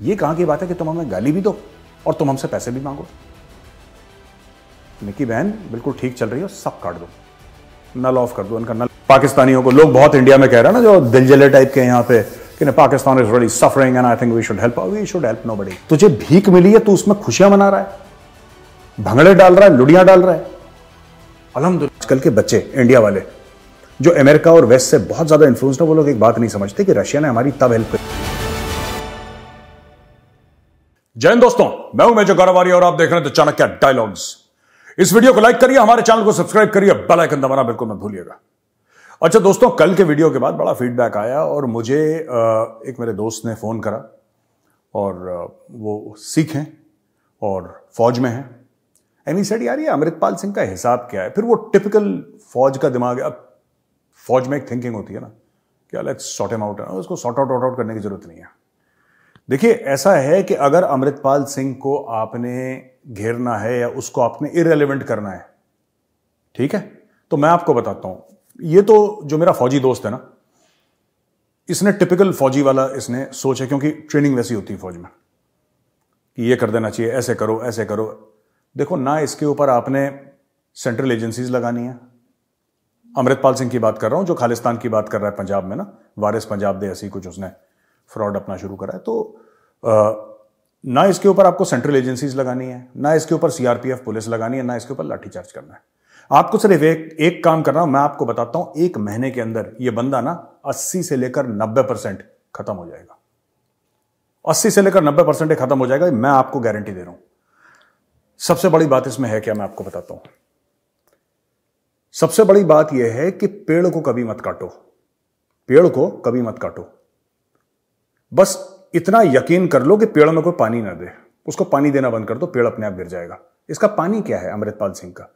ये कहां की बात है कि तुम हमें गाली भी दो और तुम हमसे पैसे भी मांगो। निकी बहन बिल्कुल ठीक चल रही हो, सब काट दो, नल ऑफ कर दो इनका नल। पाकिस्तानियों को लोग बहुत इंडिया में कह रहे हैं ना, जो दिलजले टाइप के यहाँ पे कि Pakistan is really suffering and I think we should help nobody. तुझे भीख मिली है, तू उसमें खुशियां मना रहा है, भंगड़े डाल रहा है, लुड़ियां डाल रहा है। अल्हम्दुलिल्लाह आजकल के बच्चे इंडिया वाले जो अमेरिका और वेस्ट से बहुत ज्यादा इन्फ्लुएंस्ड है, वो लोग एक बात नहीं समझते कि रशिया ने हमारी तब हेल्प करी। जय हिंद दोस्तों, मैं हूं मेजर गौरवारी और आप देख रहे हैं द चाणक्य डायलॉग्स। इस वीडियो को लाइक करिए, हमारे चैनल को सब्सक्राइब करिए, बेल आइकन दबाना बिल्कुल मत भूलिएगा। अच्छा दोस्तों, कल के वीडियो के बाद बड़ा फीडबैक आया और मुझे एक मेरे दोस्त ने फोन करा और वो सिख हैं और फौज में हैं। एंड ही सेड यार ये अमृतपाल सिंह का हिसाब क्या है। फिर वो टिपिकल फौज का दिमाग है। अब फौज में एक थिंकिंग होती है ना कि लेट्स सॉर्ट हिम आउट, उसको सॉर्ट आउट करने की जरूरत नहीं है। देखिए ऐसा है कि अगर अमृतपाल सिंह को आपने घेरना है या उसको आपने इररिलेवेंट करना है, ठीक है, तो मैं आपको बताता हूं। ये तो जो मेरा फौजी दोस्त है ना, इसने टिपिकल फौजी वाला इसने सोच है, क्योंकि ट्रेनिंग वैसी होती है फौज में कि ये कर देना चाहिए, ऐसे करो ऐसे करो। देखो ना, इसके ऊपर आपने सेंट्रल एजेंसीज लगानी है। अमृतपाल सिंह की बात कर रहा हूं, जो खालिस्तान की बात कर रहा है पंजाब में ना, वारिस पंजाब दे ऐसी कुछ उसने फ्रॉड अपना शुरू करा है। तो ना इसके ऊपर आपको सेंट्रल एजेंसीज लगानी है, ना इसके ऊपर सीआरपीएफ पुलिस लगानी है, ना इसके ऊपर लाठीचार्ज करना है। आपको सिर्फ एक काम करना है। मैं आपको बताता हूं, 1 महीने के अंदर यह बंदा ना 80 से लेकर 90% खत्म हो जाएगा। 80 से लेकर 90% खत्म हो जाएगा, मैं आपको गारंटी दे रहा हूं। सबसे बड़ी बात इसमें है क्या, मैं आपको बताता हूं। सबसे बड़ी बात यह है कि पेड़ को कभी मत काटो, पेड़ को कभी मत काटो। बस इतना यकीन कर लो कि पेड़ में कोई पानी ना दे, उसको पानी देना बंद कर दो, पेड़ अपने आप गिर जाएगा। इसका पानी क्या है अमृतपाल सिंह का?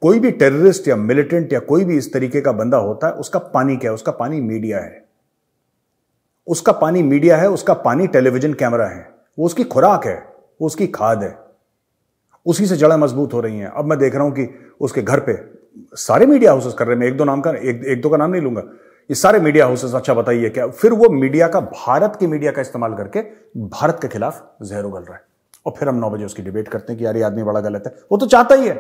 कोई भी टेररिस्ट या मिलिटेंट या कोई भी इस तरीके का बंदा होता है, उसका पानी क्या है? उसका पानी मीडिया है, उसका पानी मीडिया है, उसका पानी टेलीविजन कैमरा है, वो उसकी खुराक है, वो उसकी खाद है, उसी से जड़ें मजबूत हो रही हैं। अब मैं देख रहा हूं कि उसके घर पे सारे मीडिया हाउसेस कर रहे हैं, मैं एक दो का नाम नहीं लूंगा, ये सारे मीडिया हाउसेस। अच्छा बताइए क्या फिर वो मीडिया का, भारत के मीडिया का इस्तेमाल करके भारत के खिलाफ जहर उगल रहा है। और फिर हम 9 बजे उसकी डिबेट करते हैं कि यार ये आदमी बड़ा गलत है। वो तो चाहता ही है,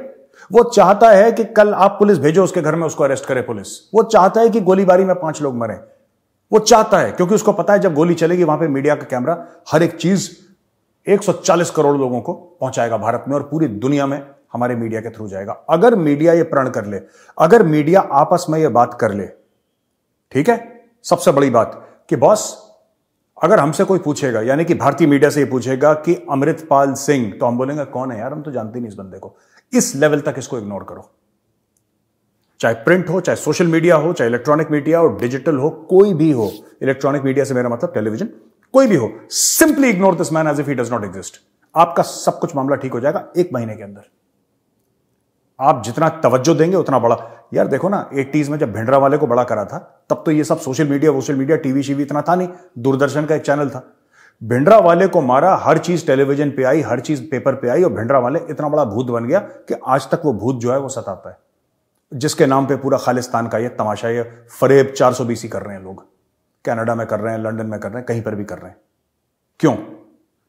वो चाहता है कि कल आप पुलिस भेजो उसके घर में, उसको अरेस्ट करे पुलिस। वो चाहता है कि गोलीबारी में 5 लोग मरे। वो चाहता है, क्योंकि उसको पता है जब गोली चलेगी वहां पे मीडिया का कैमरा हर एक चीज 140 करोड़ लोगों को पहुंचाएगा भारत में, और पूरी दुनिया में हमारे मीडिया के थ्रू जाएगा। अगर मीडिया ये प्रण कर ले, अगर मीडिया आपस में ये बात कर ले, ठीक है, सबसे बड़ी बात कि बॉस अगर हमसे कोई पूछेगा, यानी कि भारतीय मीडिया से ये पूछेगा कि अमृतपाल सिंह, तो हम बोलेंगे कौन है यार, हम तो जानते नहीं इस बंदे को। इस लेवल तक इसको इग्नोर करो, चाहे प्रिंट हो, चाहे सोशल मीडिया हो, चाहे इलेक्ट्रॉनिक मीडिया हो, डिजिटल हो, कोई भी हो। इलेक्ट्रॉनिक मीडिया से मेरा मतलब टेलीविजन, कोई भी हो। Simply ignore this man as if he does not exist. आपका सब कुछ मामला ठीक हो जाएगा 1 महीने के अंदर। आप जितना तवज्जो देंगे उतना बड़ा। यार देखो ना, 80s में जब भिंडरा वाले को बड़ा करा था, तब तो ये सब सोशल मीडिया टीवी शीवी इतना था नहीं, दूरदर्शन का एक चैनल था। भिंडरा वाले को मारा, हर चीज टेलीविजन पे आई, हर चीज पेपर पे आई, और भिंडरा वाले इतना बड़ा भूत बन गया कि आज तक वो भूत जो है वो सताता है, जिसके नाम पे पूरा खालिस्तान का ये तमाशा, ये फरेब 420 कर रहे हैं लोग। कनाडा में कर रहे हैं, लंदन में कर रहे हैं, कहीं पर भी कर रहे हैं। क्यों?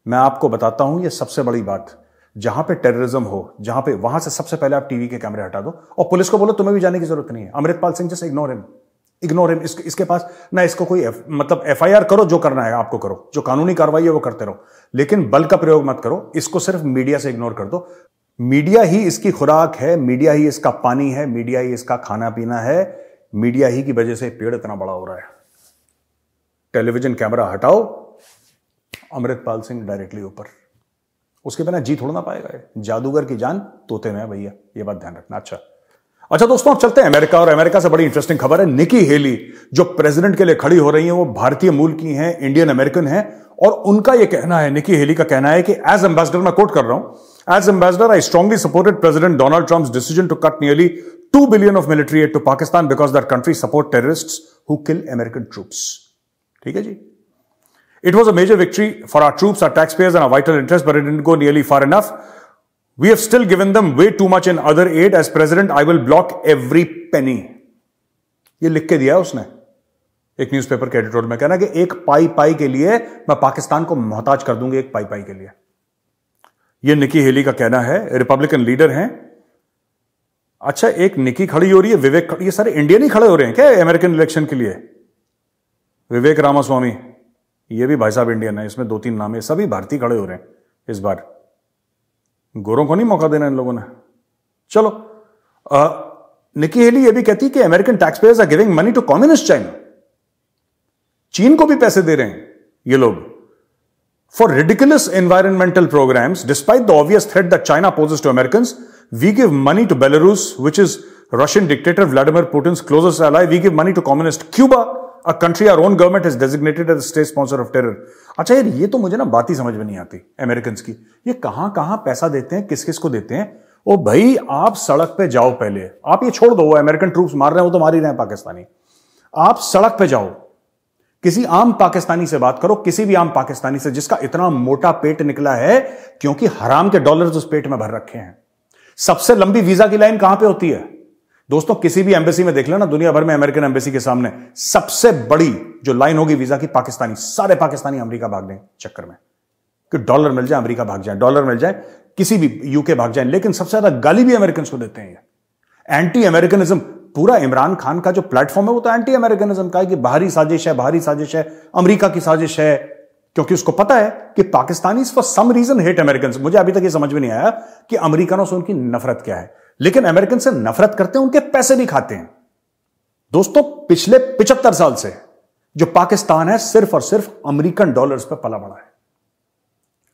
मैं आपको बताता हूं, ये सबसे बड़ी बात। जहां पे टेररिज्म हो, जहां पे, वहां से सबसे पहले आप टीवी के कैमरे हटा दो और पुलिस को बोलो तुम्हें भी जाने की जरूरत नहीं है। अमृतपाल सिंह जैसे इग्नोर हिम। इसके पास ना, इसको कोई मतलब एफआईआर करो, जो करना है आपको करो, जो कानूनी कार्रवाई है वो करते रहो, लेकिन बल का प्रयोग मत करो। इसको सिर्फ मीडिया से इग्नोर कर दो। मीडिया ही इसकी खुराक है, मीडिया ही इसका पानी है, मीडिया ही इसका खाना पीना है, मीडिया ही की वजह से पेड़ इतना बड़ा हो रहा है। टेलीविजन कैमरा हटाओ, अमृतपाल सिंह डायरेक्टली ऊपर, उसके बिना जी थोड़ा ना पाएगा। जादूगर की जान तोते में है भैया, ये बात ध्यान रखना। अच्छा दोस्तों, अब चलते हैं अमेरिका, और अमेरिका से बड़ी इंटरेस्टिंग खबर है। निकी हेली जो प्रेसिडेंट के लिए खड़ी हो रही हैं, वो भारतीय मूल की हैं, इंडियन अमेरिकन हैं, और उनका यह कहना है, निकी हेली का कहना है कि एज एम्बेसडर, मैं कोट कर रहा हूं, as ambassador I strongly supported president Donald Trump's decision to cut nearly $2 billion of military aid to Pakistan because that country support terrorists who kill American troops. ठीक है जी। It was a major victory for our troops, our taxpayers, and our vital interests, but it didn't go nearly far enough. We have still given them way too much in other aid. As president, I will block every penny. ये लिख के दिया है उसने, एक newspaper के editorial में कहना कि एक पाई पाई के लिए मैं पाकिस्तान को मोहताज कर दूंगी, एक पाई पाई के लिए। यह निकी हेली का कहना है, रिपब्लिकन लीडर हैं। अच्छा, एक निकी खड़ी हो रही है, विवेक, ये सारे इंडियन ही खड़े हो रहे हैं क्या अमेरिकन इलेक्शन के लिए? विवेक रामास्वामी, ये भी भाई साहब इंडियन है, इसमें 2-3 नाम है, सभी भारतीय खड़े हो रहे हैं इस बार। गोरों को नहीं मौका देना इन लोगों ने। चलो, निकी हेली ये भी कहती है कि American tax payers are giving money to communist China. चीन को भी पैसे दे रहे हैं ये लोग for ridiculous environmental programmes despite the obvious threat that China poses to Americans. We give money to Belarus which is Russian dictator Vladimir Putin's closest ally. We give money to communist Cuba, a country our own government is designated as state sponsor of terror. अच्छा यार, ये तो मुझे ना बात ही समझ में नहीं आती अमेरिकन की। ये कहां कहां पैसा देते हैं, किस किस को देते हैं? ओ भाई, आप सड़क पे जाओ पहले। आप ये छोड़ दो, वो अमेरिकन ट्रूप्स मार रहे हैं, वो तो मार ही रहे हैं पाकिस्तानी। आप सड़क पे जाओ, किसी आम पाकिस्तानी से बात करो, किसी भी आम पाकिस्तानी से जिसका इतना मोटा पेट निकला है क्योंकि हराम के डॉलर्स उस पेट में भर रखे हैं। सबसे लंबी वीजा की लाइन कहां पे होती है दोस्तों? किसी भी एम्बेसी में देख लेना, दुनिया भर में अमेरिकन एम्बेसी के सामने सबसे बड़ी जो लाइन होगी वीजा की, पाकिस्तानी, सारे पाकिस्तानी अमेरिका भागने चक्कर में कि डॉलर मिल जाए अमेरिका भाग जाए, डॉलर मिल जाए किसी भी यूके भाग जाए। लेकिन सबसे ज्यादा गाली भी अमेरिकन को देते हैं ये। एंटी अमेरिकनिज्म, पूरा इमरान खान का जो प्लेटफॉर्म है वो तो एंटी अमेरिकनिज्म का है कि बाहरी साजिश है, बाहरी साजिश है, अमेरिका की साजिश है, क्योंकि उसको पता है कि Pakistani for some reason hate American. मुझे अभी तक ये समझ में नहीं आया कि अमेरिकनों से उनकी नफरत क्या है, लेकिन अमेरिकन से नफरत करते हैं, उनके पैसे भी खाते हैं। दोस्तों, पिछले 75 साल से जो पाकिस्तान है सिर्फ और सिर्फ अमेरिकन डॉलर्स पर पला बड़ा है।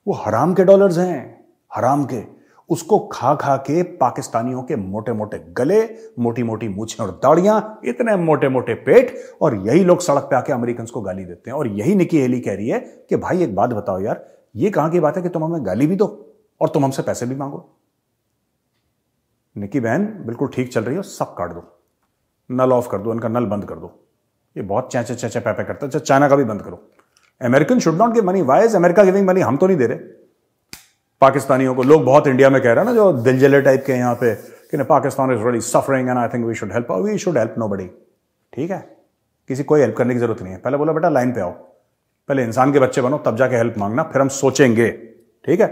वो हराम के डॉलर्स हैं, हराम के। उसको खा खा के पाकिस्तानियों के मोटे मोटे गले, मोटी मोटी मूछें और दाढ़ियां, इतने मोटे मोटे पेट, और यही लोग सड़क पे आके अमेरिकन को गाली देते हैं। और यही निकी हेली कह रही है कि भाई एक बात बताओ यार, ये कहां की बात है कि तुम हमें गाली भी दो और तुम हमसे पैसे भी मांगो। निकी बहन बिल्कुल ठीक चल रही हो, सब काट दो, नल ऑफ कर दो, इनका नल बंद कर दो। ये बहुत चैचे चैचे पैपे करता है। चाइना का भी बंद करो। American should not give money. Why is America giving money? हम तो नहीं दे रहे पाकिस्तानियों को। लोग बहुत इंडिया में कह रहे हैं ना, जो दिलजले टाइप के यहां पे, कि Pakistan is really suffering and I think we should help. We should help nobody. ठीक है, किसी कोई हेल्प करने की जरूरत नहीं है। पहले बोला बेटा लाइन पे आओ, पहले इंसान के बच्चे बनो, तब जाके हेल्प मांगना, फिर हम सोचेंगे। ठीक है,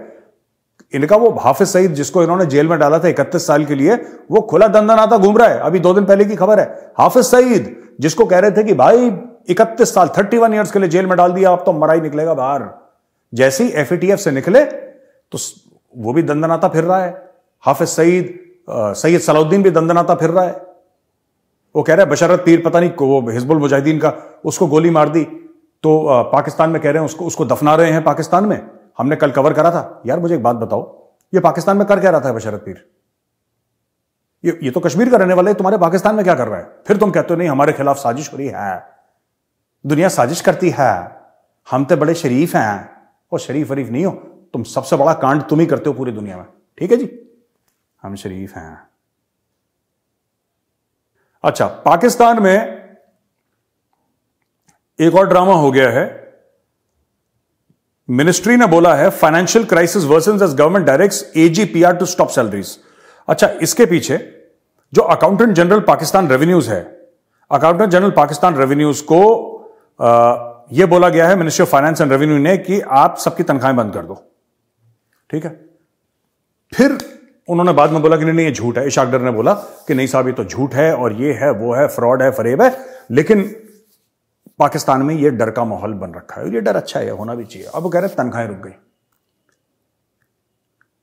इनका वो हाफिज सईद जिसको इन्होंने जेल में डाला था 31 साल के लिए, वो खुला दंदनाता घूम रहा है। अभी 2 दिन पहले की खबर है। हाफिज सईद जिसको कह रहे थे कि भाई 31 साल 31 ईयर्स के लिए जेल में डाल दिया, अब तो मरा ही निकलेगा बाहर। जैसे ही एफएटीएफ से निकले तो वो भी दंदनाता फिर रहा है। हाफिज सईद, सैयद सलाउद्दीन भी दंदनाता फिर रहा है। वो कह रहे हैं बशरत पीर पता नहीं वो हिजबुल मुजाहिदीन का, उसको गोली मार दी तो पाकिस्तान में कह रहे हैं उसको दफना रहे हैं पाकिस्तान में। हमने कल कवर करा था। यार मुझे एक बात बताओ, ये पाकिस्तान में कर क्या रहा था बशरत पीर? ये तो कश्मीर का रहने वाला है, तुम्हारे पाकिस्तान में क्या कर रहा है? फिर तुम कहते हो नहीं हमारे खिलाफ साजिश हो रही है, दुनिया साजिश करती है, हम तो बड़े शरीफ हैं। और शरीफ वरीफ नहीं हो तुम, सबसे बड़ा कांड तुम ही करते हो पूरी दुनिया में। ठीक है जी, हम शरीफ हैं। अच्छा, पाकिस्तान में एक और ड्रामा हो गया है। मिनिस्ट्री ने बोला है financial crisis worsens as government directs AGPR to stop salaries. अच्छा, इसके पीछे जो अकाउंटेंट जनरल पाकिस्तान रेवेन्यूज है, अकाउंटेंट जनरल पाकिस्तान रेवेन्यूज को यह बोला गया है ministry of finance and revenue ने कि आप सबकी तनख्वाहें बंद कर दो। ठीक है, फिर उन्होंने बाद में बोला कि नहीं ये झूठ है। इशाक डार ने बोला कि नहीं साहब ये तो झूठ है और ये है वो है, फ्रॉड है, फरेब है। लेकिन पाकिस्तान में ये डर का माहौल बन रखा है और ये डर अच्छा है, होना भी चाहिए। अब वो कह रहे हैं तनख्वाहें रुक गई,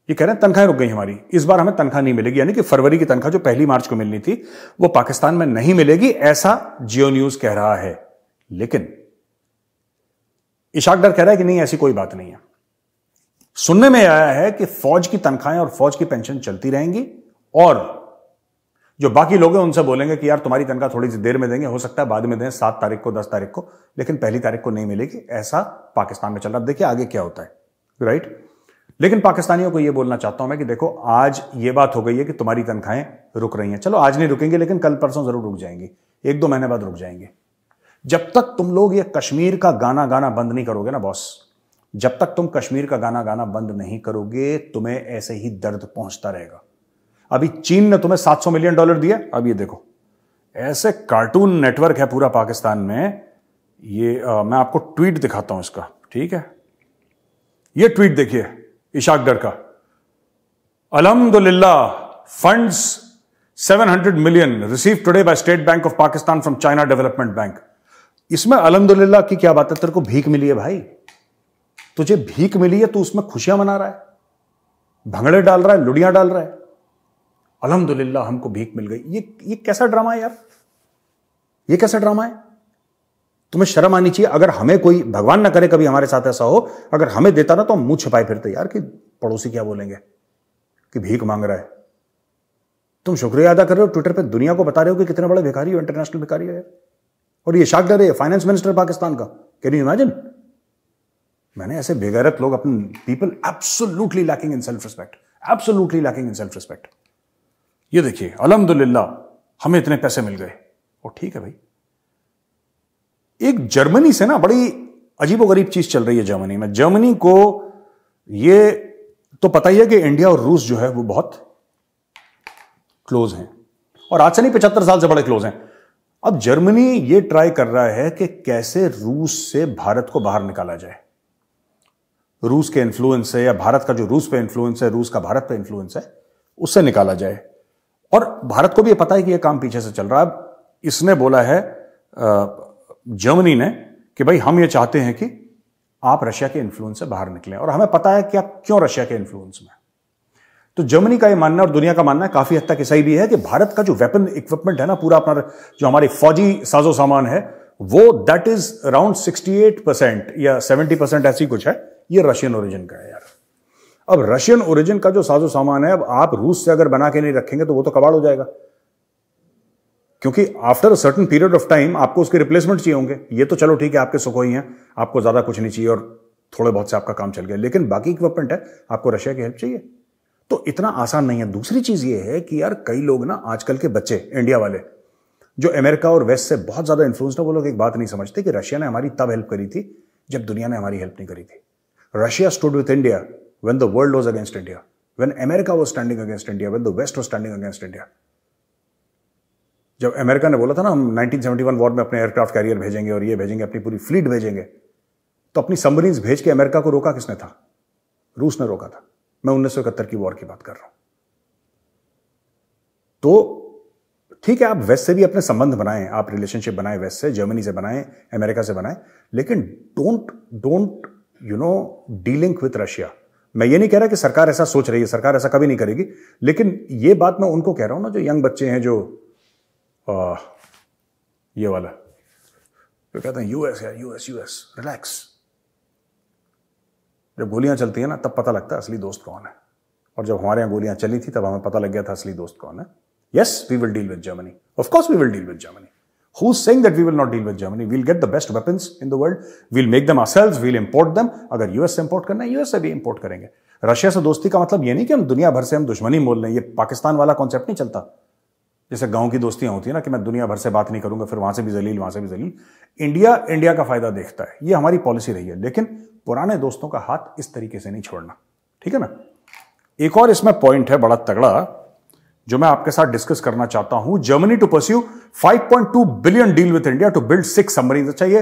ये कह रहे हैं तनख्वाहें रुक गई हमारी, इस बार हमें तनख्वाह नहीं मिलेगी। यानी कि फरवरी की तनख्वाह जो 1 मार्च को मिलनी थी वो पाकिस्तान में नहीं मिलेगी, ऐसा जियो न्यूज कह रहा है। लेकिन इशाक डार कह रहा है कि नहीं ऐसी कोई बात नहीं है। सुनने में आया है कि फौज की तनख्वाहें और फौज की पेंशन चलती रहेंगी और जो बाकी लोग हैं उनसे बोलेंगे कि यार तुम्हारी तनख्वाह थोड़ी सी देर में देंगे, हो सकता है बाद में दें, 7 तारीख को, 10 तारीख को, लेकिन 1 तारीख को नहीं मिलेगी। ऐसा पाकिस्तान में चल रहा है। देखिए आगे क्या होता है, राइट। लेकिन पाकिस्तानियों को यह बोलना चाहता हूं मैं कि देखो आज ये बात हो गई है कि तुम्हारी तनख्वाहें रुक रही हैं। चलो आज नहीं रुकेंगे लेकिन कल परसों जरूर रुक जाएंगी, 1-2 महीने बाद रुक जाएंगे। जब तक तुम लोग ये कश्मीर का गाना गाना बंद नहीं करोगे ना बॉस, जब तक तुम कश्मीर का गाना गाना बंद नहीं करोगे, तुम्हें ऐसे ही दर्द पहुंचता रहेगा। अभी चीन ने तुम्हें $700 मिलियन दिया। अब ये देखो, ऐसे कार्टून नेटवर्क है पूरा पाकिस्तान में मैं आपको ट्वीट दिखाता हूं इसका, ठीक है। ये ट्वीट देखिए इशाक डर का, अल्हम्दुलिल्लाह funds 700 million receive today by state bank of Pakistan from China development bank. इसमें अल्हम्दुलिल्लाह की क्या बात है? तेरे को भीख मिली है भाई, तुझे भीख मिली है, तू उसमें खुशियां मना रहा है, भंगड़े डाल रहा है, लुड़ियां डाल रहा है। अल्हम्दुलिल्लाह हमको भीख मिल गई। ये कैसा ड्रामा है यार? ये कैसा ड्रामा है? तुम्हें शर्म आनी चाहिए। अगर हमें कोई, भगवान ना करे कभी हमारे साथ ऐसा हो, अगर हमें देता ना तो हम मुंह छिपाए फिरते यार कि पड़ोसी क्या बोलेंगे कि भीख मांग रहा है। तुम शुक्रिया अदा कर रहे हो, ट्विटर पे दुनिया को बता रहे हो कि कितने बड़े भिखारी हो, इंटरनेशनल भिखारी हो यार। और ये इशाक डर है, फाइनेंस मिनिस्टर पाकिस्तान का। Can you imagine? मैंने ऐसे बेगैरत लोग, अपने people absolutely lacking in self respect, absolutely lacking in self respect. ये देखिए, अल्हम्दुलिल्लाह हमें इतने पैसे मिल गए। और ठीक है भाई, एक जर्मनी से ना बड़ी अजीबोगरीब चीज चल रही है जर्मनी में। जर्मनी को ये तो पता ही है कि इंडिया और रूस जो है वो बहुत क्लोज हैं, और आज से नहीं 75 साल से बड़े क्लोज हैं। अब जर्मनी ये ट्राई कर रहा है कि कैसे रूस से भारत को बाहर निकाला जाए, रूस के इन्फ्लुएंस से, या भारत का जो रूस पे इन्फ्लुएंस है, रूस का भारत पे इन्फ्लुएंस है, उससे निकाला जाए। और भारत को भी ये पता है कि ये काम पीछे से चल रहा है। अब इसने बोला है जर्मनी ने कि भाई हम ये चाहते हैं कि आप रशिया के इन्फ्लुएंस से बाहर निकलें, और हमें पता है कि आप क्यों रशिया के इन्फ्लुएंस में। तो जर्मनी का ये मानना और दुनिया का मानना है, काफी हद तक सही भी है, कि भारत का जो वेपन इक्विपमेंट है ना, पूरा अपना जो हमारे फौजी साजो सामान है, वो दैट इज अराउंड 68% या 70% ऐसी कुछ है, ये रशियन ओरिजिन का है यार। अब रशियन ओरिजिन का जो साजो सामान है, अब आप रूस से अगर बना के नहीं रखेंगे तो वो तो कबाड़ हो जाएगा, क्योंकि after a certain period of time आपको उसके रिप्लेसमेंट चाहिए होंगे। ये तो चलो ठीक है, आपके सुखोई हैं, आपको ज्यादा कुछ नहीं चाहिए और थोड़े बहुत से आपका काम चल गया, लेकिन बाकी इक्विपमेंट है, आपको रशिया की हेल्प चाहिए। तो इतना आसान नहीं है। दूसरी चीज ये है कि यार कई लोग ना, आजकल के बच्चे इंडिया वाले जो अमेरिका और वेस्ट से बहुत ज्यादा इन्फ्लुएंस्ड है, वो लोग एक बात नहीं समझते कि रशिया ने हमारी तब हेल्प करी थी जब दुनिया ने हमारी हेल्प नहीं करी थी। Russia stood with India when the world was against India, when America was standing against India, when the West was standing against India. जब अमेरिका ने बोला था ना हम 1971 वॉर में अपने एयरक्राफ्ट कैरियर भेजेंगे और ये भेजेंगे, अपनी पूरी फ्लीट भेजेंगे, तो अपनी सबमरीन्स भेज के अमेरिका को रोका किसने था? रूस ने रोका था। मैं 1971 की वॉर की बात कर रहा हूं। तो ठीक है, आप वेस्ट से भी अपने संबंध बनाएं, आप रिलेशनशिप बनाएं, वेस्ट से, जर्मनी से बनाएं, अमेरिका से बनाएं, लेकिन डोंट डीलिंक विथ रशिया। मैं ये नहीं कह रहा कि सरकार ऐसा सोच रही है, सरकार ऐसा कभी नहीं करेगी, लेकिन ये बात मैं उनको कह रहा हूं ना, जो यंग बच्चे हैं, जो ये वाला जो कहते हैं यूएस यार, यूएस रिलैक्स। जब गोलियां चलती है ना, तब पता लगता है असली दोस्त कौन है, और जब हमारे यहां गोलियां चली थी तब हमें पता लग गया था असली दोस्त कौन है। Yes, we will deal with Germany, of course we will deal with Germany. Who's saying that we will not deal with Germany? We'll get the best weapons in the world. We'll make them ourselves. We'll import them. अगर US से import करना है, US से भी import करेंगे। Russia से दोस्ती का मतलब ये नहीं कि हम दुनिया भर से हम दुश्मनी मोल लें। ये पाकिस्तान वाला कॉन्सेप्ट नहीं चलता, जैसे गांव की दोस्तियां होती है ना, कि मैं दुनिया भर से बात नहीं करूंगा, फिर वहां से भी जलील, वहां से भी जलील। इंडिया का फायदा देखता है, ये हमारी पॉलिसी रही है, लेकिन पुराने दोस्तों का हाथ इस तरीके से नहीं छोड़ना, ठीक है ना। एक और इसमें पॉइंट है बड़ा तगड़ा, जो मैं आपके साथ डिस्कस करना चाहता हूं। Germany to pursue 5.2 billion deal with India to build 6 submarine. अच्छा, ये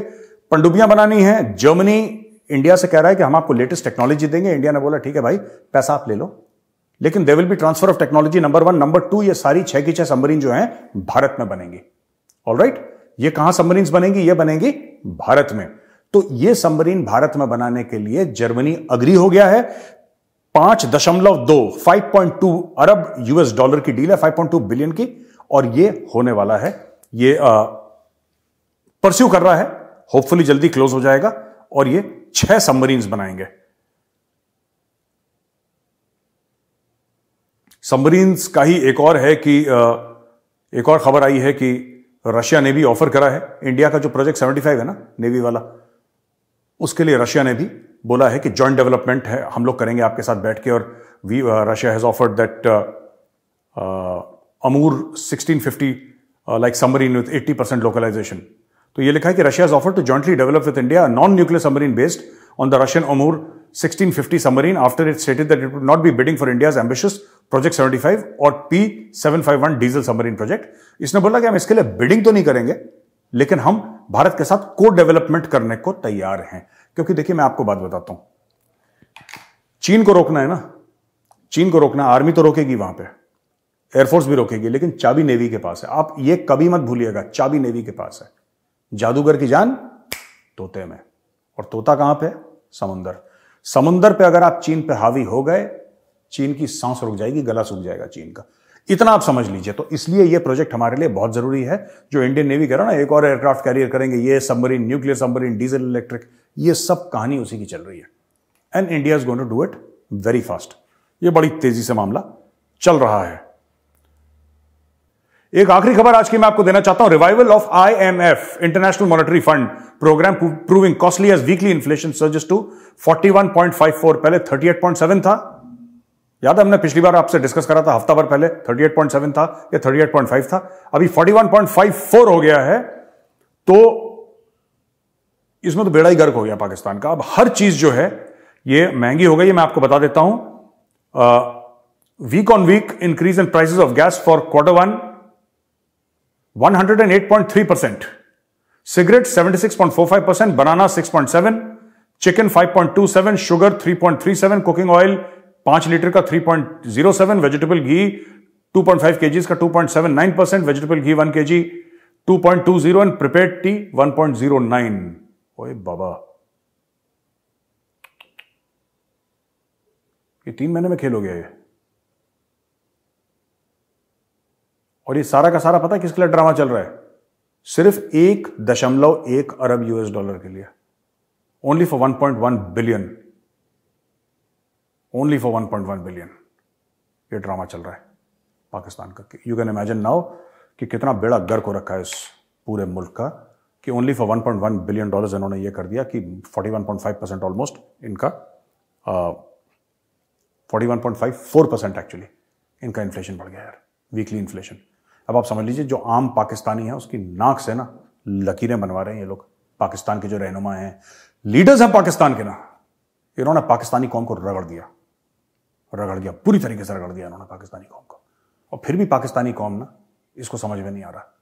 पनडुब्बियां बनानी है। जर्मनी इंडिया से कह रहा है कि हम आपको लेटेस्ट टेक्नोलॉजी देंगे। इंडिया ने बोला ठीक है भाई, पैसा आप ले लो, लेकिन there will be transfer of technology, number 1। Number 2, ये सारी 6 की 6 सबमरीन जो हैं भारत में बनेंगी। ऑलराइट, ये कहां सबमरीन बनेंगी? ये बनेंगी भारत में। तो ये सबमरीन भारत में बनाने के लिए जर्मनी अग्री हो गया है। 5.2 अरब यूएस डॉलर की डील है, 5.2 बिलियन की, और ये होने वाला है। ये परस्यू कर रहा है, होपफुली जल्दी क्लोज हो जाएगा, और ये 6 सबमरीन्स बनाएंगे। सबमरीन्स का ही एक और है कि एक और खबर आई है कि रशिया ने भी ऑफर करा है। इंडिया का जो प्रोजेक्ट 75 है ना, नेवी वाला, उसके लिए रशिया ने भी बोला है कि जॉइंट डेवलपमेंट है, हम लोग करेंगे आपके साथ बैठ के। और Russia has offered that Amur 1650 like submarine with 80% localisation. तो ये लिखा है कि Russia has offered to jointly develop with India non nuclear submarine based on the Russian Amur 1650 submarine after it stated that it would not be bidding for India's ambitious project 75 और P751 diesel submarine project. इसने बोला कि हम इसके लिए bidding तो नहीं करेंगे, लेकिन हम भारत के साथ को डेवलपमेंट करने को तैयार हैं। क्योंकि देखिए मैं आपको बात बताता हूं, चीन को रोकना है ना, चीन को रोकना, आर्मी तो रोकेगी वहां पे, एयरफोर्स भी रोकेगी, लेकिन चाबी नेवी के पास है। आप ये कभी मत भूलिएगा, चाबी नेवी के पास है। जादूगर की जान तोते में, और तोता कहां पे? समुंदर। समुंदर पे अगर आप चीन पे हावी हो गए, चीन की सांस रुक जाएगी, गला सूख जाएगा चीन का। इतना आप समझ लीजिए। तो इसलिए यह प्रोजेक्ट हमारे लिए बहुत जरूरी है। जो इंडियन नेवी कह रहा है ना, एक और एयरक्राफ्ट कैरियर करेंगे, ये submarine, nuclear submarine, diesel electric, ये सब कहानी उसी की चल रही है। And India is going to do it very fast. ये बड़ी तेजी से मामला चल रहा है। एक आखिरी खबर आज की मैं आपको देना चाहता हूं। Revival of IMF, international monetary fund programme proving costly as weekly inflation surges to 41.54। पहले 38.7 था। याद है हमने पिछली बार आपसे डिस्कस करा था, हफ्ता भर पहले 38.7 था या 38.5 था, अभी 41.54 हो गया है। तो इसमें तो बेड़ा ही गर्क हो गया पाकिस्तान का। अब हर चीज जो है ये महंगी हो गई है। मैं आपको बता देता हूं, week on week increase in prices of gas for Q1 108.3%, cigarette 76.45%, banana 6.7%, chicken 5.27%, sugar 3.37%, cooking oil 5 litre का 3.07%, वेजिटेबल घी 2.5 kg का 2.79%, vegetable ghee 1 kg 2.20% and prepared tea 1.09। ओए बाबा, ये 3 महीने में खेल हो गया ये। और ये सारा का सारा पता है किसके लिए ड्रामा चल रहा है? सिर्फ 1.1 अरब $US के लिए। Only for 1.1 billion, only for 1.1 billion ये ड्रामा चल रहा है पाकिस्तान का। यू कैन इमेजिन नाउ कि कितना बेड़ा गर्क हो रखा है इस पूरे मुल्क का, कि ओनली फॉर 1.1 बिलियन डॉलर्स इन्होंने ये कर दिया कि 41.5% ऑलमोस्ट इनका 41.54% एक्चुअली इनका इन्फ्लेशन बढ़ गया यार, वीकली इन्फ्लेशन। अब आप समझ लीजिए, जो आम पाकिस्तानी है उसकी नाक से ना लकीरें बनवा रहे हैं ये लोग। पाकिस्तान के जो रहनुमा हैं, लीडर्स हैं पाकिस्तान के ना, इन्होंने पाकिस्तानी कौम को रगड़ दिया, पूरी तरीके से रगड़ दिया इन्होंने पाकिस्तानी कौम को। और फिर भी पाकिस्तानी कौम ना इसको समझ में नहीं आ रहा।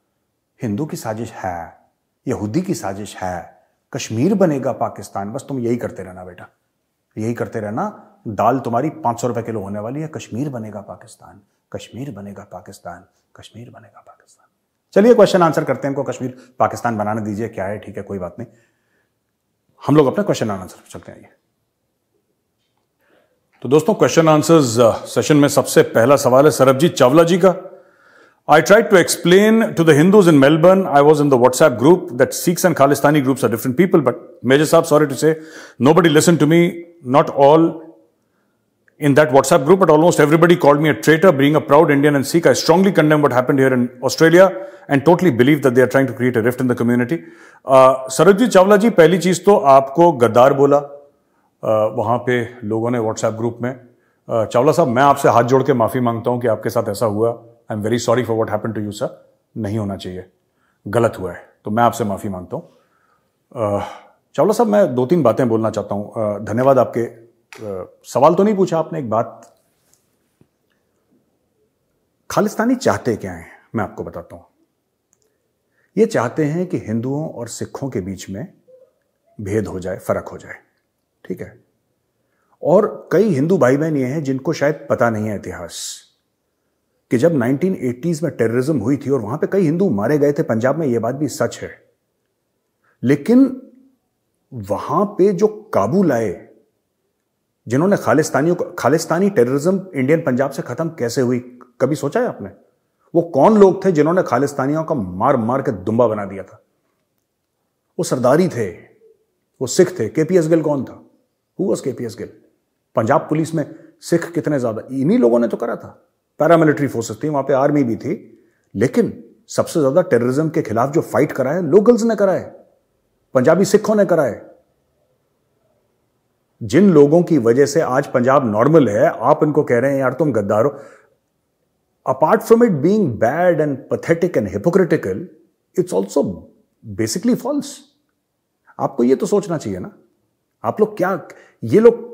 हिंदू की साजिश है, यहूदी की साजिश है, कश्मीर बनेगा पाकिस्तान, बस तुम यही करते रहना बेटा, यही करते रहना। दाल तुम्हारी 500 रुपए किलो होने वाली है, कश्मीर बनेगा पाकिस्तान, कश्मीर बनेगा पाकिस्तान, कश्मीर बनेगा पाकिस्तान। चलिए क्वेश्चन आंसर करते हैं, इनको कश्मीर पाकिस्तान बनाने दीजिए, क्या है, ठीक है, कोई बात नहीं। हम लोग अपने क्वेश्चन आंसर पर चलते हैं। तो दोस्तों, क्वेश्चन आंसर्स सेशन में सबसे पहला सवाल है सरबजीत चावला जी का। I tried to explain to the Hindus in Melbourne, I was in the WhatsApp group, that Sikhs and Khalistani groups are different people, but Major Saab, sorry to say, nobody listened to me, not all in that WhatsApp group, but almost everybody called me a traitor, being a proud Indian and Sikh. I strongly condemn what happened here in Australia and totally believe that they are trying to create a rift in the community. Sarabjit Chawla जी, पहली चीज तो आपको गद्दार बोला वहां पे लोगों ने WhatsApp ग्रुप में। चावला साहब, मैं आपसे हाथ जोड़ के माफी मांगता हूं कि आपके साथ ऐसा हुआ। I am very sorry for what happened to you sir, नहीं होना चाहिए, गलत हुआ है, तो मैं आपसे माफी मांगता हूं। चावला साहब, मैं 2-3 बातें बोलना चाहता हूं। धन्यवाद आपके, सवाल तो नहीं पूछा आपने, एक बात, खालिस्तानी चाहते क्या हैं मैं आपको बताता हूं। ये चाहते हैं कि हिंदुओं और सिखों के बीच में भेद हो जाए, फर्क हो जाए, ठीक है। और कई हिंदू भाई बहन ये हैं जिनको शायद पता नहीं है इतिहास, कि जब 1980s में टेररिज्म हुई थी और वहां पे कई हिंदू मारे गए थे पंजाब में, यह बात भी सच है। लेकिन वहां पे जो काबू लाए, जिन्होंने खालिस्तानी टेररिज्म इंडियन पंजाब से खत्म कैसे हुई, कभी सोचा है आपने? वो कौन लोग थे जिन्होंने खालिस्तानियों का मार मार के दुम्बा बना दिया था? वो सरदारी थे, वो सिख थे। केपीएस गिल कौन था? Who was KPS Gill? Punjab police में सिख कितने ज्यादा, इन्हीं लोगों ने तो करा था। पैरामिलिट्री फोर्सेस थी वहां पे, आर्मी भी थी, लेकिन सबसे ज्यादा टेररिज्म के खिलाफ जो फाइट करा है लोकल्स ने करा है, पंजाबी सिखों ने करा है। जिन लोगों की वजह से आज पंजाब नॉर्मल है, आप इनको कह रहे हैं यार तुम गद्दार हो। Apart from it being bad and pathetic and hypocritical, it's also basically false. आपको ये तो सोचना चाहिए ना, आप लोग क्या, ये लोग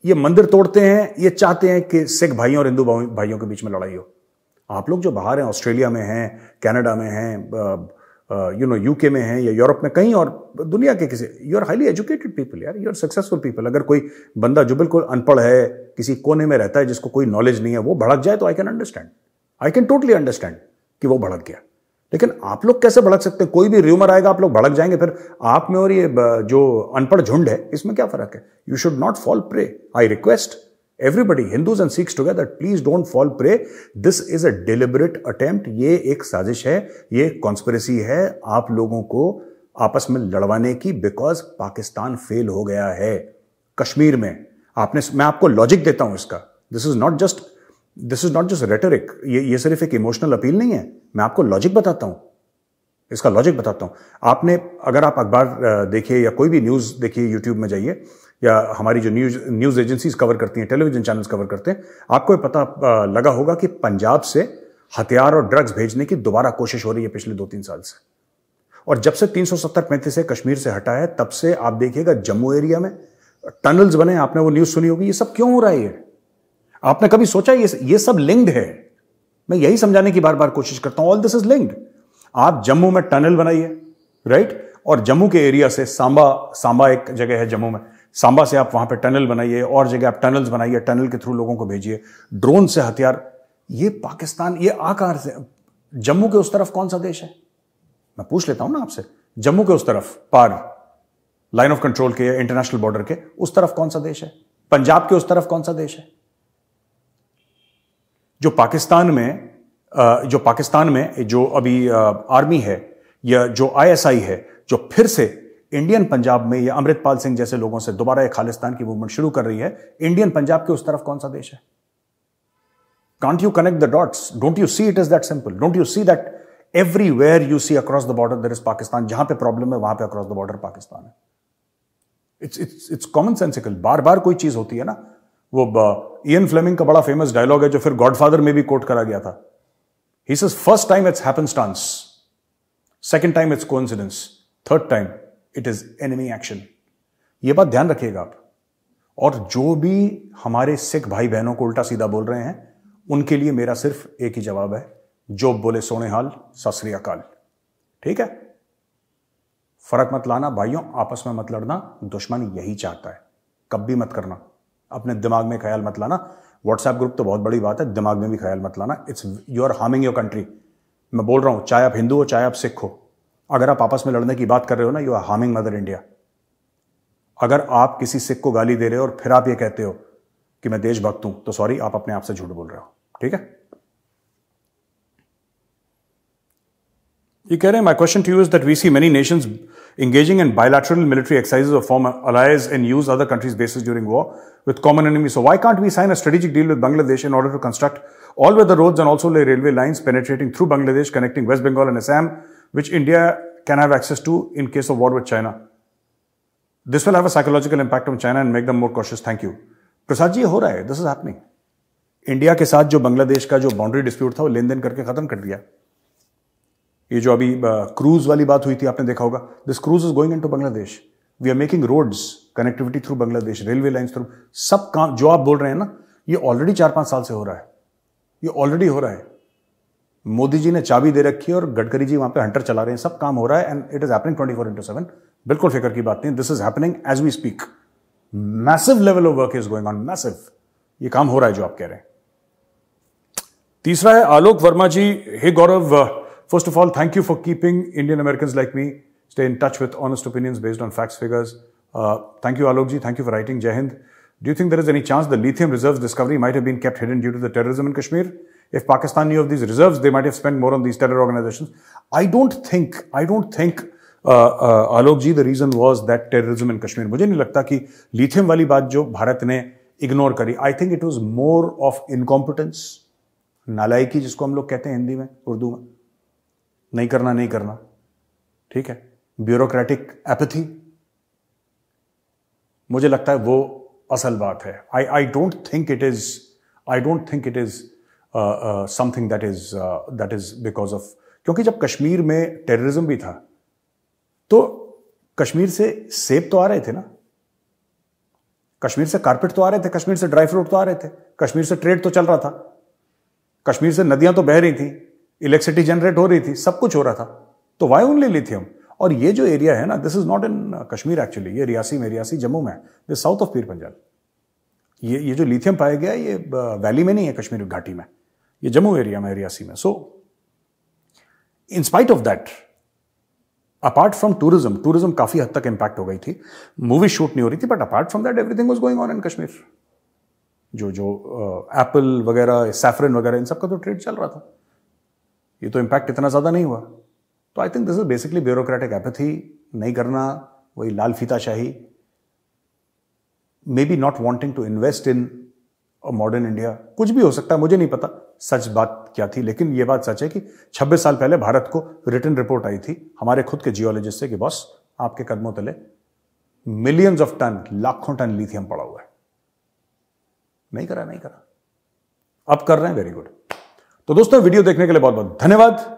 ये मंदिर तोड़ते हैं, ये चाहते हैं कि सिख भाइयों और हिंदू भाइयों के बीच में लड़ाई हो। आप लोग जो बाहर हैं, ऑस्ट्रेलिया में हैं, कनाडा में हैं, यूके में हैं या यूरोप में कहीं और दुनिया के किसी, you are highly educated people यार, यू आर सक्सेसफुल पीपल। अगर कोई बंदा जो बिल्कुल अनपढ़ है, किसी कोने में रहता है, जिसको कोई नॉलेज नहीं है, वो भड़क जाए तो I can understand, I can totally understand कि वो भड़क गया। लेकिन आप लोग कैसे भड़क सकते हैं? कोई भी र्यूमर आएगा आप लोग भड़क जाएंगे, फिर आप में और ये जो अनपढ़ झुंड है इसमें क्या फर्क है? You should not fall prey. I request everybody, Hindus and Sikhs together, please don't fall prey. This is a deliberate attempt. ये एक साजिश है, ये कॉन्स्पिरेसी है आप लोगों को आपस में लड़वाने की, बिकॉज पाकिस्तान फेल हो गया है कश्मीर में। मैं आपको लॉजिक देता हूं इसका। This is not just rhetoric. ये सिर्फ एक इमोशनल अपील नहीं है, मैं आपको लॉजिक बताता हूं, इसका लॉजिक बताता हूं। आपने, अगर आप अखबार देखिए या कोई भी न्यूज देखिए, यूट्यूब में जाइए या हमारी जो न्यूज एजेंसीज कवर करती हैं, टेलीविजन चैनल्स कवर करते हैं, आपको पता लगा होगा कि पंजाब से हथियार और ड्रग्स भेजने की दोबारा कोशिश हो रही है पिछले 2-3 साल से। और जब से 370-35 से कश्मीर से हटा है, तब से आप देखिएगा जम्मू एरिया में टनल्स बने। आपने वो न्यूज सुनी होगी। ये सब क्यों हो रहा है? ये आपने कभी सोचा? ये सब लिंक्ड है। मैं यही समझाने की बार बार कोशिश करता हूं, ऑल दिस इज लिंक्ड। आप जम्मू में टनल बनाइए, राइट, और जम्मू के एरिया से सांबा एक जगह है जम्मू में, सांबा से आप वहां पे टनल बनाइए, और जगह आप टनल्स बनाइए, टनल के थ्रू लोगों को भेजिए, ड्रोन से हथियार। ये पाकिस्तान, ये आकार से जम्मू के उस तरफ कौन सा देश है? मैं पूछ लेता हूं ना आपसे, जम्मू के उस तरफ पार लाइन ऑफ कंट्रोल के, इंटरनेशनल बॉर्डर के उस तरफ कौन सा देश है? पंजाब के उस तरफ कौन सा देश है? जो पाकिस्तान में जो अभी आर्मी है या जो आईएसआई है, जो फिर से इंडियन पंजाब में या अमृतपाल सिंह जैसे लोगों से दोबारा एक खालिस्तान की मूवमेंट शुरू कर रही है, इंडियन पंजाब के उस तरफ कौन सा देश है? Can't you connect the dots? Don't you see it is that simple? Don't you see that everywhere you see across the border there is Pakistan? जहां पे प्रॉब्लम है वहां पे across the border पाकिस्तान है। It's commonsensical। बार बार कोई चीज होती है ना, वो इयन फ्लेमिंग का बड़ा फेमस डायलॉग है जो फिर गॉडफादर में भी कोट करा गया था। He says first time it's happenstance, second time it's coincidence, third time it is enemy action। ये बात ध्यान रखिएगा आप। और जो भी हमारे सिख भाई बहनों को उल्टा सीधा बोल रहे हैं, उनके लिए मेरा सिर्फ एक ही जवाब है, जो बोले सोने हाल, सत श्री अकाल। ठीक है? फर्क मत लाना भाइयों, आपस में मत लड़ना, दुश्मन यही चाहता है। कभी मत करना, अपने दिमाग में ख्याल मत लाना। व्हाट्सएप ग्रुप तो बहुत बड़ी बात है, दिमाग में भी ख्याल मत लाना। It's you are harming your country. मैं बोल रहा हूं, चाहे आप हिंदू हो चाहे आप सिख हो, अगर आप आपस में लड़ने की बात कर रहे हो ना, you are harming mother India. अगर आप किसी सिख को गाली दे रहे हो और फिर आप ये कहते हो कि मैं देशभक्त हूं, तो सॉरी, आप अपने आप से झूठ बोल रहे हो। ठीक है? ये कह रहे हैं, my question to you is that we see many nations engaging in bilateral military exercises or form allies and use other countries' bases during war with common enemies. So why can't we sign a strategic deal with Bangladesh in order to construct all-weather roads and also lay railway lines penetrating through Bangladesh, connecting West Bengal and Assam, which India can have access to in case of war with China? This will have a psychological impact on China and make them more cautious. Thank you. Prasad ji, हो रहा है, this is happening. India के साथ जो बांग्लादेश का जो boundary dispute था, वो लेन देन करके खत्म कर दिया। ये जो अभी क्रूज वाली बात हुई थी, आपने देखा होगा, this cruise is going into Bangladesh. We are making roads, connectivity through Bangladesh, railway lines through, सब काम जो आप बोल रहे हैं ना, ये ऑलरेडी 4-5 साल से हो रहा है। ये ऑलरेडी हो रहा है। मोदी जी ने चाबी दे रखी है और गडकरी जी वहां पे हंटर चला रहे हैं, सब काम हो रहा है, एंड इट इज हैपनिंग 24/7। बिल्कुल फिक्र की बात नहीं, this is happening as we speak. Massive level of work is going on, massive. ये काम हो रहा है जो आप कह रहे हैं। तीसरा है आलोक वर्मा जी। हे गौरव, first of all, thank you for keeping Indian Americans like me stay in touch with honest opinions based on facts, figures. Thank you, Alok ji. Thank you for writing. Jai Hind. Do you think there is any chance the lithium reserves discovery might have been kept hidden due to the terrorism in Kashmir? If Pakistan knew of these reserves, they might have spent more on these terror organizations. I don't think, Alok ji, the reason was that terrorism in Kashmir. मुझे नहीं लगता कि lithium वाली बात जो भारत ने ignore करी, I think it was more of incompetence, नालायकी जिसको हम लोग कहते हैं हिंदी में, उर्दू में। नहीं करना, ठीक है, ब्यूरोक्रेटिक एपैथी, मुझे लगता है वो असल बात है। I don't think it is something that is because of, क्योंकि जब कश्मीर में टेररिज्म भी था तो कश्मीर से सेब तो आ रहे थे ना, कश्मीर से कारपेट तो आ रहे थे, कश्मीर से ड्राई फ्रूट तो आ रहे थे, कश्मीर से ट्रेड तो चल रहा था, कश्मीर से नदियां तो बह रही थी, इलेक्ट्रिसिटी जनरेट हो रही थी, सब कुछ हो रहा था। तो वाई ओनली लिथियम? और ये जो एरिया है ना, this is not in Kashmir actually, ये रियासी में, रियासी जम्मू में, this south of Pir Panjal. ये जो लिथियम पाया गया ये वैली में नहीं है, कश्मीर घाटी में, ये जम्मू एरिया में, रियासी में। So in spite of that, apart from tourism काफी हद तक इंपैक्ट हो गई थी, मूवी शूट नहीं हो रही थी, but apart from that everything was going on in Kashmir. जो एप्पल वगैरह, सैफरन वगैरह, इन सब का तो ट्रेड चल रहा था। ये तो इंपैक्ट इतना ज्यादा नहीं हुआ। तो I think this is basically bureaucratic apathy, नहीं करना, वही लाल फीताशाही, maybe not wanting to invest in a modern India. कुछ भी हो सकता है, मुझे नहीं पता सच बात क्या थी, लेकिन यह बात सच है कि 26 साल पहले भारत को रिटन रिपोर्ट आई थी हमारे खुद के जियोलॉजिस्ट से कि बॉस, आपके कदमों तले मिलियंस ऑफ टन, लाखों टन लिथियम पड़ा हुआ है। नहीं करा। अब कर रहे हैं, वेरी गुड। तो दोस्तों, वीडियो देखने के लिए बहुत बहुत धन्यवाद।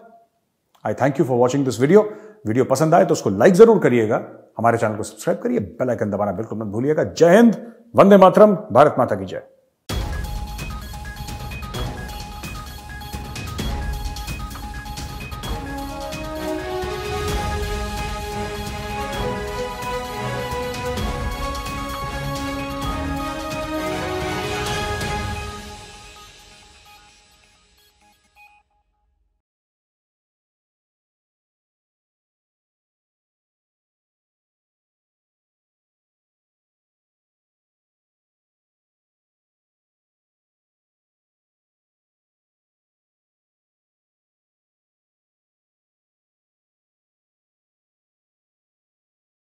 आई thank you for watching this video पसंद आए तो उसको लाइक जरूर करिएगा, हमारे चैनल को सब्सक्राइब करिए, बेल आइकन दबाना बिल्कुल मत भूलिएगा। जय हिंद, वंदे मातरम, भारत माता की जय।